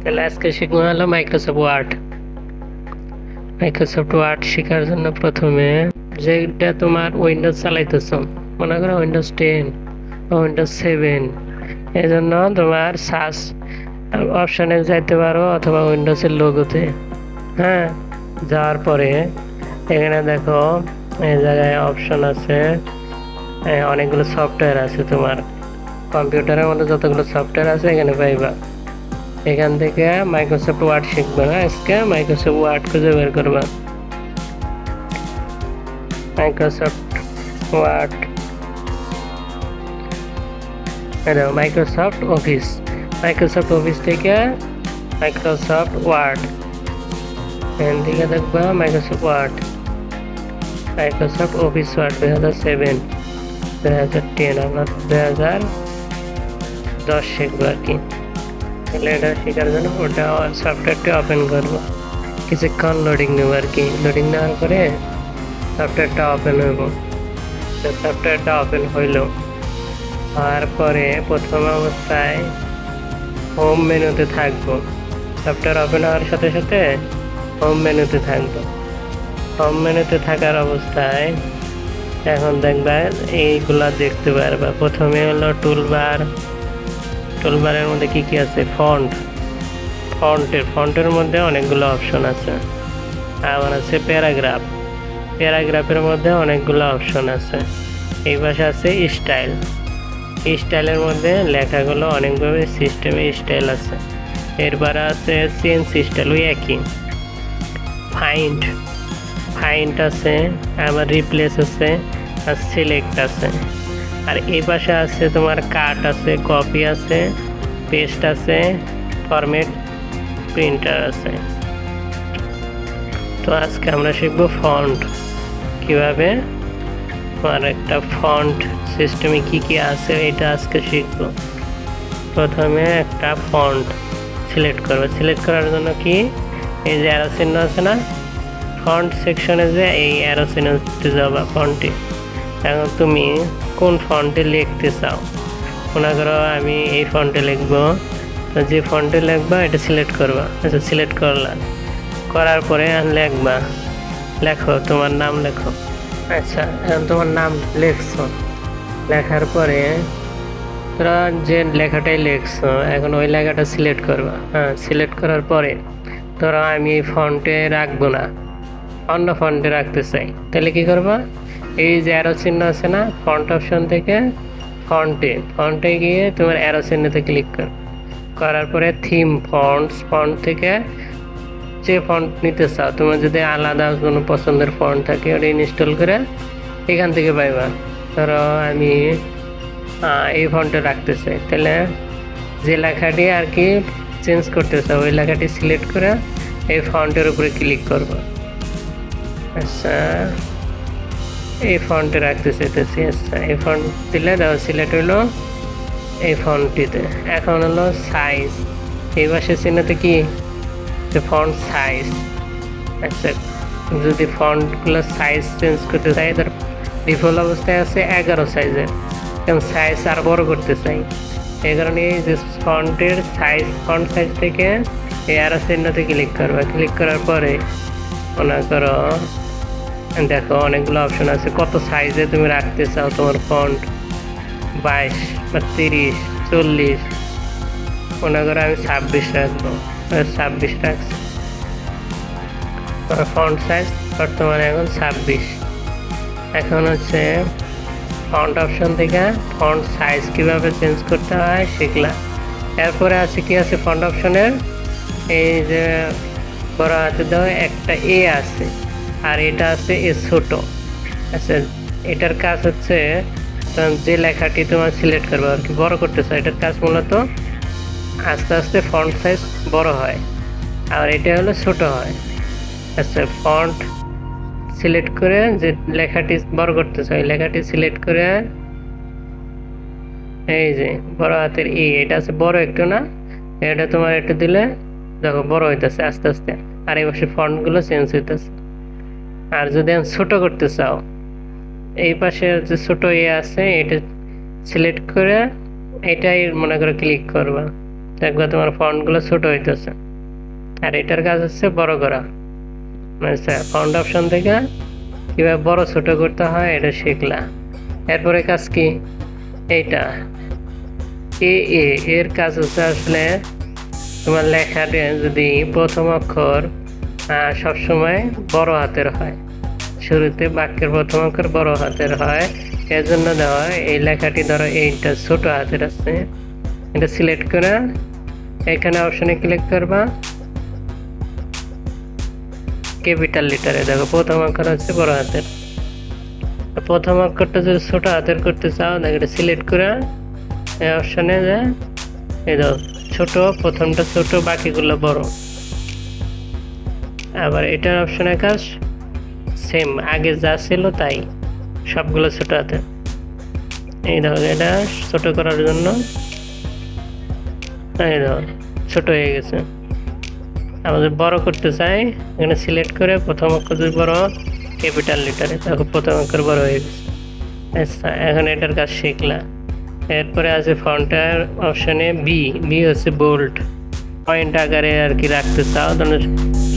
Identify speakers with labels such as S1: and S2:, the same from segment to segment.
S1: তাহলে আজকে শিখবো হলো মাইক্রোসফট ওয়ার্ড। মাইক্রোসফট ওয়ার্ড শেখার জন্য প্রথমে যেটা তোমার উইন্ডোজ চালাইতেছো, মনে করো উইন্ডোজ 10 বা উইন্ডোজ 7, এই জন্য তোমার সার্চ অপশানে যাইতে পারো অথবা উইন্ডোজের লোগোতে। হ্যাঁ, যাওয়ার পরে এখানে দেখো এই জায়গায় অপশন আছে, অনেকগুলো সফটওয়্যার আছে। তোমার কম্পিউটারের মধ্যে যতগুলো সফটওয়্যার আছে এখানে পাইবা। এখান থেকে মাইক্রোসফট ওয়ার্ড শিখবে না, আজকে মাইক্রোসফট ওয়ার্ড খুঁজে বের করবা। Microsoft Word, Microsoft Office, Microsoft Office থেকে মাইক্রোসফট ওয়ার্ড, এখান থেকে দেখবা Microsoft Word, Microsoft Office Word 2007, 2010, আমরা 2010 শিখবো আর কি। তাহলে এটা শেখার জন্য ওটা সফটওয়্যারটি ওপেন করবো, কিছুক্ষণ লোডিং নেবো আর কি। লোডিং নেওয়ার পরে সফটওয়্যারটা ওপেন হইব। সফটওয়্যারটা ওপেন হইল, হওয়ার পরে প্রথম অবস্থায় হোম মেনুতে থাকবো। সফটওয়্যার ওপেন হওয়ার সাথে সাথে হোম মেনুতে থাকবো। হোম মেনুতে থাকার অবস্থায় এখন দেখবা এইগুলা দেখতে পারবা। প্রথমে হলো টুলবার, টুলবারের মধ্যে কি কি আছে? ফন্টের মধ্যে অনেকগুলো অপশন আছে। আবার আছে প্যারাগ্রাফ, প্যারাগ্রাফের মধ্যে অনেকগুলো অপশন আছে। এই পাশে আছে স্টাইলের মধ্যে লেখাগুলো অনেকভাবে সিস্টেমে স্টাইল আছে। এরপরে আছে চেঞ্জ স্টাইল, ওই একই। ফাইন্ড আছে, আবার রিপ্লেস আছে, আর সিলেক্ট আছে। আর এই পাশে আছে তোমার কাট আছে, কপি আছে, পেস্ট আছে, ফরম্যাট, প্রিন্টার আছে। তো আজকে আমরা শিখবো ফন্ট, কিভাবে তোমার একটা ফন্ট সিস্টেমে কি কি আছে এটা আজকে শিখবো। প্রথমে একটা ফন্ট সিলেক্ট করবে। সিলেক্ট করার জন্য কি, এই যে অ্যারো চিহ্ন আছে না, ফন্ট সেকশনে যে এই অ্যারো চিহ্নতে যাবা ফন্টে। এখন তুমি কোন ফন্টে লিখতে চাও, মনে করো আমি এই ফন্টে লিখবো, তো যে ফন্টে লিখবা এটা সিলেক্ট করবা। আচ্ছা, সিলেক্ট করলাম, করার পরে লেখো তোমার নাম লেখো। আচ্ছা, এখন তোমার নাম লিখছো, লেখার পরে তোরা যে লেখাটাই লিখছো এখন ওই লেখাটা সিলেক্ট করবা। হ্যাঁ, সিলেক্ট করার পরে ধরো আমি এই ফন্টে রাখবো না, অন্য ফন্টে রাখতে চাই, তাহলে কি করবা? এই যে অ্যারো চিহ্ন আছে না, ফন্ট অপশন থেকে ফন্টে গিয়ে তোমার অ্যারো চিহ্নতে ক্লিক করার পরে থিম ফন্ট থেকে যে ফন্ট নিতে চাও, তোমার যদি আলাদা কোনো পছন্দের ফন্ট থাকে ওটা ইনস্টল করে এখান থেকে পাইবা। ধরো আমি এই ফন্টে রাখতে চাই, তাহলে যে লেখাটি আর কি চেঞ্জ করতে চাও ওই লেখাটি সিলেক্ট করে এই ফন্টের উপরে ক্লিক করবো। আচ্ছা, এই ফন্টে রাখতে চাইতেছি। আচ্ছা, এই ফন্ট দিলে দাও সিলেক্ট হইলো এই ফন্টটিতে। এখন হলো সাইজ, এই পাশে চিহ্নতে কি ফন্ট সাইজ। আচ্ছা, যদি ফন্টগুলো সাইজ চেঞ্জ করতে চাই, তার ডিফল্ট অবস্থায় আছে 11 সাইজের, কারণ সাইজ আর বড় করতে চাই, এই কারণে এই যে ফন্ট সাইজ থেকে এই অ্যারো চিহ্নতে ক্লিক করবে। ক্লিক করার পরে মনে করো দেখো অনেকগুলো অপশন আছে, কত সাইজে তুমি রাখতে চাও তোমার ফন্ট, 22 বা 30, 40, মনে করো আমি 26 রাখবো, 26 রাখছি। ফন্ট সাইজ বর্তমানে এখন 26। এখন হচ্ছে ফন্ট অপশন থেকে ফন্ট সাইজ কিভাবে চেঞ্জ করতে হয় শিখলাম। এরপরে আছে কি আছে ফন্ট অপশনের, এই যে বড় হাতে দাও একটা এ আছে, আর এটা আছে এ ছোট। আচ্ছা, এটার কাজ হচ্ছে যে লেখাটি তোমার সিলেক্ট করবে আর কি বড় করতে চাও, এটার কাজ মূলত আস্তে আস্তে ফন্ট সাইজ বড় হয়, আর এটা হলো ছোট হয়। আচ্ছা, ফন্ট সিলেক্ট করে যে লেখাটি বড় করতে চাই লেখাটি সিলেক্ট করে এই যে বড় হাতের ই, এটা আছে বড় একটু না, এটা তোমার একটু দিলে দেখো বড় হইতেছে আস্তে আস্তে, আর এই পাশে ফন্টগুলো চেঞ্জ হইতেছে। আর যদি ছোট করতে চাও, এই পাশে যে ছোট আছে এটা সিলেক্ট করে এটাই মনে করে ক্লিক করবা, দেখবে তোমার ফন্টগুলো ছোট হইতেছে। আর এটার কাজ হচ্ছে বড় করা। আচ্ছা, ফন্ট অপশন থেকে কিভাবে বড় ছোট করতে হয় এটা শিখলা। এরপরে কাজ কি? এইটা এ এর কাজ হচ্ছে আসলে তোমার লেখাটা যদি প্রথম অক্ষর সবসময় বড় হাতের হয়, শুরুতে বাক্যের প্রথম অক্ষর বড় হাতের হয়, এর জন্য দেওয়া হয় এই লেখাটি। ধরো এইটা ছোট হাতের আছে, এটা সিলেক্ট করে এখানে অপশনে ক্লিক করবা, ক্যাপিটাল লেটারে দেখো প্রথম অক্ষর হচ্ছে বড় হাতের। প্রথম অক্ষরটা যদি ছোট হাতের করতে চাও দেখো এটা সিলেক্ট করে এই অপশনে যে এই দাও ছোট, প্রথমটা ছোট বাকিগুলো বড়। আবার এটার অপশনের কাজ সেম, আগে যা ছিল তাই, সবগুলো ছোট হাতে। এই দেখো এটা ছোট করার জন্য এই দেখো ছোট হয়ে গেছে। আমাদের বড় করতে চাই, এখানে সিলেক্ট করে প্রথম অক্ষর যদি বড় ক্যাপিটাল লেটারে দেখো প্রথম অক্ষর বড় হয়ে গেছে। আচ্ছা, এখন এটার কাজ শিখলা। এরপরে আছে ফন্টের অপশনে বি হচ্ছে বোল্ড, পয়েন্ট আকারে আর কি রাখতে চাও,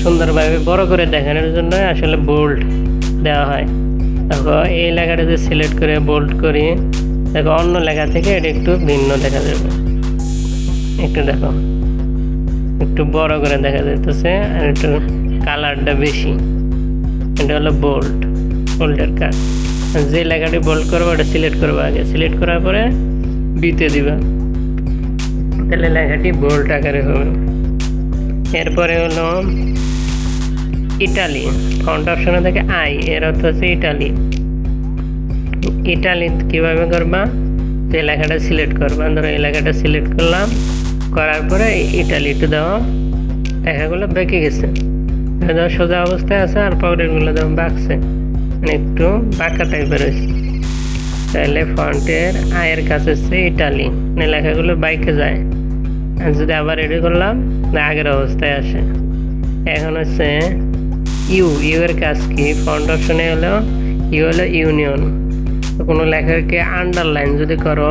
S1: সুন্দরভাবে বড় করে দেখানোর জন্য আসলে বোল্ড দেওয়া হয়। দেখো এই লেখাটা যদি সিলেক্ট করে বোল্ড করি, দেখো অন্য লেখা থেকে এটা একটু ভিন্ন দেখা যাবে। একটু দেখো একটু বড় করে দেখা যাইতেছে, আর একটু কালারটা বেশি। এটা হলো বোল্ডের কাজ। যে লেখাটি বোল্ড করবো ওটা সিলেক্ট করবো, আগে সিলেক্ট করার পরে বিতে দিবা, তাহলে লেখাটি বোল্ড আকারে হবে। এরপরে হলো ইটালি, ফন্ট অপশনে থেকে আই, এর অর্থ হচ্ছে ইটালি। ইটালি কিভাবে করবা? যে লেখাটা সিলেক্ট করবা, ধরো এই লেখাটা সিলেক্ট করলাম, করার পরে ইটালিতে দেওয়া, লেখাগুলো বেঁকে গেছে, দেওয়া সোজা অবস্থায় আছে, আর পরেরগুলো দেওয়া বাঁকছে, মানে একটু বাঁকা টাইপের হয়েছে। তাহলে ফন্টের আয়ের কাজ হচ্ছে ইটালি, মানে লেখাগুলো বাইকে যায়। আর যদি আবার রেডি করলাম আগের অবস্থায় আসে। এখন হচ্ছে ইউ এর কাজ কি? ফন্ট অপশনে হলো হলো ইউনিয়ন। কোনো লেখাকে আন্ডারলাইন যদি করো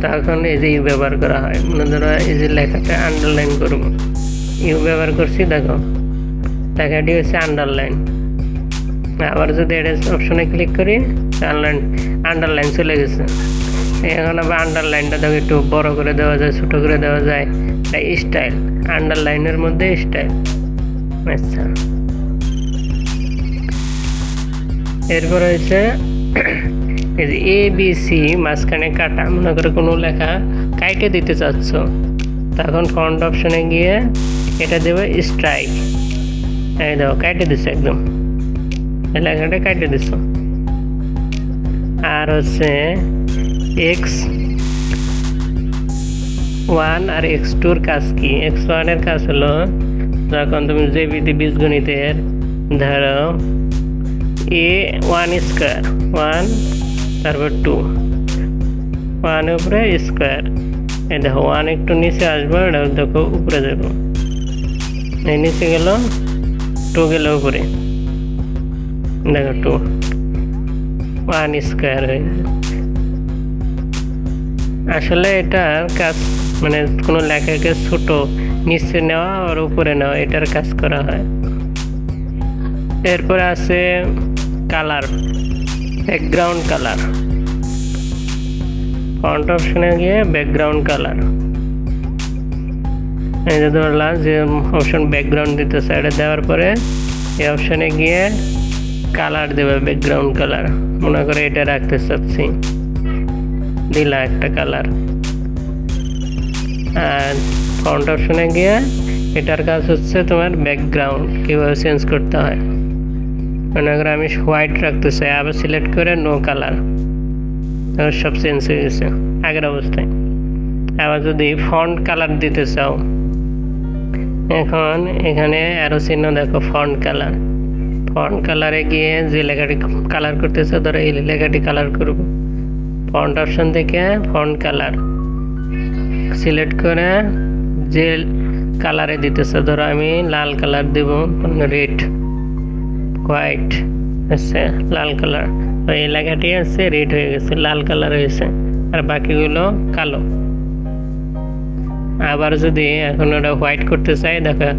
S1: তখন এই যে ইউ ব্যবহার করা হয়। মনে ধরো এই যে লেখাটা আন্ডারলাইন করবো, ইউ ব্যবহার করছি, দেখো লেখাটি হচ্ছে আন্ডারলাইন। আবার যদি এটা অপশনে ক্লিক করি আন্ডারলাইন চলে গেছে। এখন আবার আন্ডারলাইনটা দেখো একটু বড় করে দেওয়া যায়, ছোট করে দেওয়া যায়, স্টাইল, আন্ডারলাইনের মধ্যে স্টাইল। আচ্ছা, এরপর হচ্ছে এই যে ABC মাঝখানে কাটা, মনে করে কোনো লেখা কাইটে দিতে চাচ্ছ, তখন ফন্ট অপশনে গিয়ে এটা দেবে স্ট্রাইক। এই দেখো কাইটে দিচ্ছে, একদম এই লেখাটা কাইটে দিচ্ছ। আর হচ্ছে X1 আর X2 এর কাজ কি? X1 এর কাজ হলো যখন তুমি জ্যামিতি বীজগণিতের ধরো A1 স্কোয়ার 1, তারপর 2, 1 উপরে স্কোয়ার, এই দেখো 1 একটু নিচে আসবো, এটা দেখো উপরে যাবো, এই নিচে গেল, 2 গেল উপরে, দেখো 2, 1 স্কোয়ার হয়ে যায়। আসলে এটার কাজ মানে কোনো লেখাকে ছোট নিচে নেওয়া আর উপরে নেওয়া, এটার কাজ করা হয়। এরপরে আছে কালার, ব্যাকগ্রাউন্ড কালার, ফন্ট অপশনে গিয়ে ব্যাকগ্রাউন্ড কালার, এই যে ধরলাম যে অপশন ব্যাকগ্রাউন্ড দিতেছে, এটা দেওয়ার পরে এই অপশনে গিয়ে কালার দেবে, ব্যাকগ্রাউন্ড কালার। মনে করে এটা রাখতে চাচ্ছি, দিলা একটা কালার। আর ফন্ট অপশনে গিয়ে এটার কাজ হচ্ছে তোমার ব্যাকগ্রাউন্ড কীভাবে চেঞ্জ করতে হয়। মনে করো আমি হোয়াইট রাখতে চাই, আবার সিলেক্ট করে নো কালার, সব চেঞ্জ হয়ে গেছে আগের অবস্থায়। আবার যদি ফন্ট কালার দিতে চাও, এখন এখানে অ্যারো চিহ্ন দেখো, ফন্ট কালার, ফন্ট কালারে গিয়ে যে লেখাটি কালার করতে চাও, ধরো এই লেখাটি কালার করব, ফন্ট অপশন থেকে ফন্ট কালার সিলেক্ট করে যে কালারে দিতে চাও, ধরো আমি লাল কালার দেব, রেড, হোয়াইট, আচ্ছা লাল কালার, তো এই লেখাটি আছে রেড হয়ে গেছে, লাল কালার হয়েছে, আর বাকিগুলো কালো। আবার যদি এখন ওটা হোয়াইট করতে চাই দেখো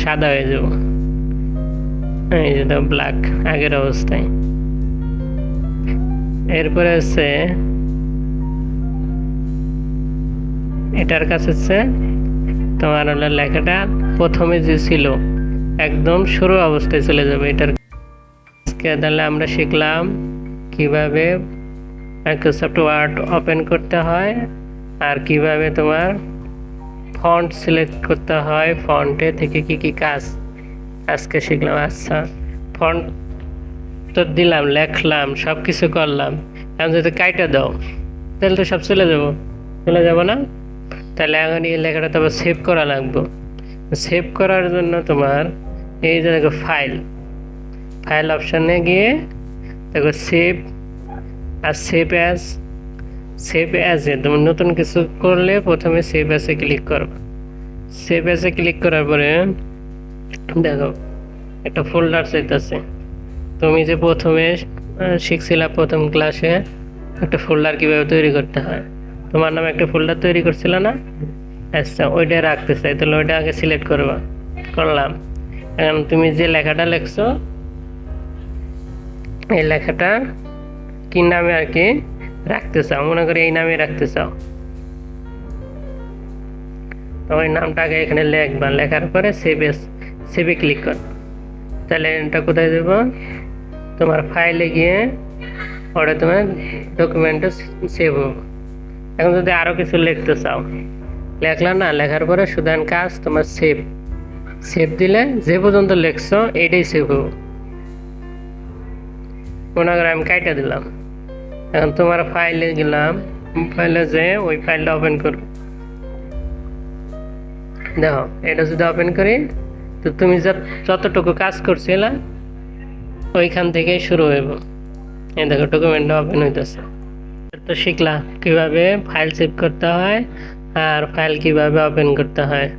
S1: সাদা হয়ে যাব, এই যে ব্ল্যাক আগের অবস্থায়। এরপরে হচ্ছে এটার কাছে হচ্ছে তোমার হলো লেখাটা প্রথমে যে ছিল একদম শুরু অবস্থায় চলে যাবে। এটার তাহলে আমরা শিখলাম কিভাবে মাইক্রোসফট ওয়ার্ড ওপেন করতে হয় আর কিভাবে তোমার ফন্ট সিলেক্ট করতে হয়, ফন্টে থেকে কি কি কাজ আজকে শিখলাম। আচ্ছা, ফন্ট তো দিলাম, লেখলাম, সব কিছু করলাম, এখন যদি কাইটা দাও তাহলে তো সব চলে যাব না? তাহলে এখন এই লেখাটা তো সেভ করা লাগবে। সেভ করার জন্য তোমার এই যে দেখো ফাইল অপশানে গিয়ে দেখো সেভ আর সেভ অ্যাজে তুমি নতুন কিছু করলে প্রথমে সেভ অ্যাজে ক্লিক করবে। সেভ অ্যাজে ক্লিক করার পরে দেখো একটা ফোল্ডার চাইতেছে। তুমি যে প্রথমে শিখছিলা প্রথম ক্লাসে একটা ফোল্ডার কীভাবে তৈরি করতে হয়, তোমার নামে একটা ফোল্ডার তৈরি করছিল না? আচ্ছা, ওইটা রাখতে চাই, তাহলে ওইটা আগে সিলেক্ট করলাম। এখন তুমি যে লেখাটা লিখছো এই লেখাটা কি নামে আর কি রাখতে চাও, মনে করি এই নামে রাখতে চাও, তো ওই নামটা আগে এখানে লিখবা। লেখার পরে সেভে ক্লিক কর। তাহলে এটা কোথায় দেবো? তোমার ফাইলে গিয়ে ওটা তোমার ডকুমেন্টে সেভ হবে। এখন যদি আরও কিছু লিখতে চাও, লেখলা না, লেখার পরে শুধু কাজ তোমার সেভ দিলে যে পর্যন্ত লিখছো এইটাই সেভ হবে। মনে করো আমি কাইটা দিলাম, এখন তোমার ফাইলে গেলাম, ফাইলে যে ওই ফাইলটা ওপেন করো। দেখো এটা যদি ওপেন করি তো তুমি যতটুকু কাজ করছিলে ওইখান থেকে শুরু হইব। এই দেখো ডকুমেন্টটা ওপেন হইতেছে। তো শিখলা কিভাবে ফাইল সেভ করতে হয় আর ফাইল কিভাবে ওপেন করতে হয়।